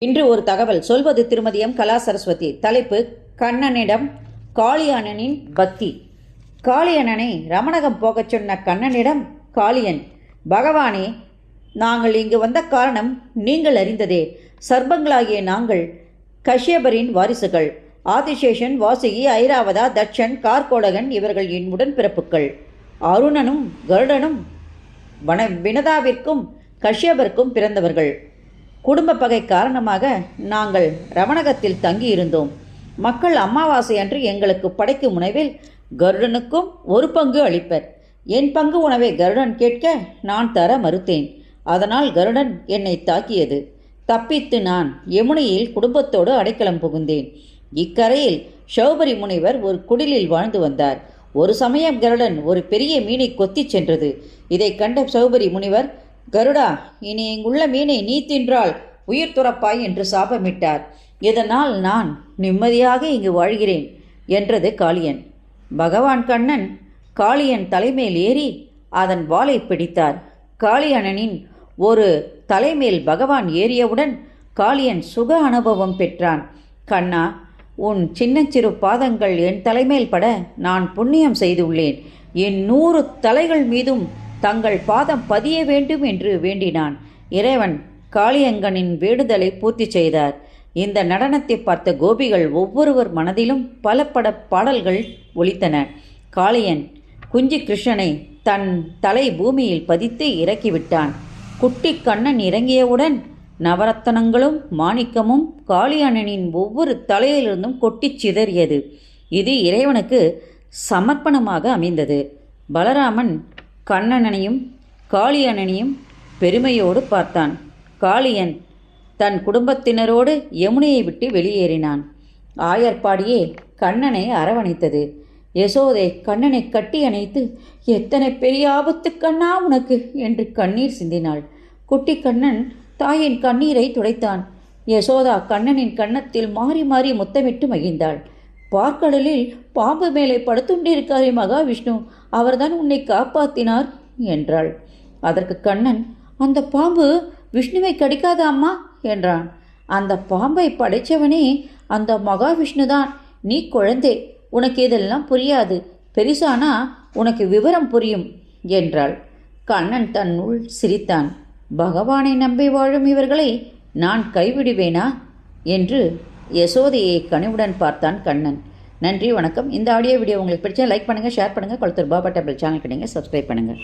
இன்று ஒரு தகவல் சொல்வது திருமதி எம். கலா சரஸ்வதி. தலைப்பு: கண்ணனிடம் காளியண்ணனின் பக்தி. காளியண்ணனை ரமணகம் போகச் சொன்ன கண்ணனிடம் காளியன்: பகவானே, நாங்கள் இங்கு வந்த காரணம் நீங்கள் அறிந்ததே. சர்ப்பங்களாகிய நாங்கள் கஷ்யபரின் வாரிசுகள். ஆதிசேஷன், வாசுகி, ஐராவதா, தட்சன், கார்கோடகன் இவர்கள் என் உடன்பிறப்புகள். அருணனும் கருடனும் வினதாவிற்கும் கஷ்யபருக்கும் பிறந்தவர்கள். குடும்ப பகை காரணமாக நாங்கள் ரமணகத்தில் தங்கியிருந்தோம். மக்கள் அமாவாசை அன்று எங்களுக்கு படைக்கும் உணவில் கருடனுக்கும் ஒரு பங்கு அளிப்பர். என் பங்கு உணவை கருடன் கேட்க நான் தர மறுத்தேன். அதனால் கருடன் என்னை தாக்கியது. தப்பித்து நான் யமுனையில் குடும்பத்தோடு அடைக்கலம் புகுந்தேன். இக்கரையில் சௌபரி முனிவர் ஒரு குடிலில் வாழ்ந்து வந்தார். ஒரு சமயம் கருடன் ஒரு பெரிய மீனை கொத்திச் சென்றது. இதை கண்ட சௌபரி முனிவர்: கருடா, இனி இங்குள்ள மீனை நீ தின்றால் உயிர் துறப்பாய் என்று சாபமிட்டார். இதனால் நான் நிம்மதியாக இங்கு வாழ்கிறேன் என்றது காளியன். பகவான் கண்ணன் காளியன் தலைமேல் ஏறி அதன் வாலை பிடித்தார். காளியண்ணனின் ஒரு தலைமேல் பகவான் ஏறியவுடன் காளியன் சுக அனுபவம் பெற்றான். கண்ணா, உன் சின்னச்சிறு பாதங்கள் என் தலைமேல் பட நான் புண்ணியம் செய்துள்ளேன். என் 100 தலைகள் மீதும் தங்கள் பாதம் பதிய வேண்டும் என்று வேண்டினான். இறைவன் காளியங்கனின் வேண்டுதலை பூர்த்தி செய்தார். இந்த நடனத்தை பார்த்த கோபிகள் ஒவ்வொருவர் மனதிலும் பல பாடல்கள் ஒலித்தன. காளியன் குஞ்சி கிருஷ்ணனை தன் தலை பூமியில் பதித்து இறக்கிவிட்டான். குட்டி கண்ணன் இறங்கியவுடன் நவரத்தனங்களும் மாணிக்கமும் காளியண்ணனின் ஒவ்வொரு தலையிலிருந்தும் கொட்டிச் சிதறியது. இது இறைவனுக்கு சமர்ப்பணமாக அமைந்தது. பலராமன் கண்ணனையும் காளியண்ணனையும் பெருமையோடு பார்த்தான். காளியன் தன் குடும்பத்தினரோடு யமுனையை விட்டு வெளியேறினான். ஆயர்பாடியே கண்ணனை அரவணைத்தது. யசோதை கண்ணனை கட்டி அணைத்து, எத்தனை பெரிய ஆபத்து கண்ணா உனக்கு என்று கண்ணீர் சிந்தினாள். குட்டி கண்ணன் தாயின் கண்ணீரை துடைத்தான். யசோதா கண்ணனின் கன்னத்தில் மாறி மாறி முத்தமிட்டு மகிழ்ந்தாள். பார்க்கடலில் பாம்பு மேலே படுத்துண்டிருக்காரே மகாவிஷ்ணு, அவர்தான் உன்னை காப்பாற்றினார் என்றாள். அதற்கு கண்ணன்: அந்த பாம்பு விஷ்ணுவை கடிக்காத அம்மா என்றான். அந்த பாம்பை படைத்தவனே அந்த மகாவிஷ்ணுதான். நீ குழந்தை, உனக்கு இதெல்லாம் புரியாது. பெரிசானா உனக்கு விவரம் புரியும் என்றாள். கண்ணன் தன்னுள் சிரித்தான். பகவானை நம்பி வாழும் இவர்களை நான் கைவிடுவேனா என்று யசோதையை கனிவுடன் பார்த்தான் கண்ணன். நன்றி, வணக்கம். இந்த ஆடியோ வீடியோ உங்களுக்கு பிடிச்சா லைக் பண்ணுங்கள், ஷேர் பண்ணுங்கள். கொளத்தூர் பாபா டேபிள் சேனலுக்கு நீங்கள் சப்ஸ்கிரைப் பண்ணுங்கள்.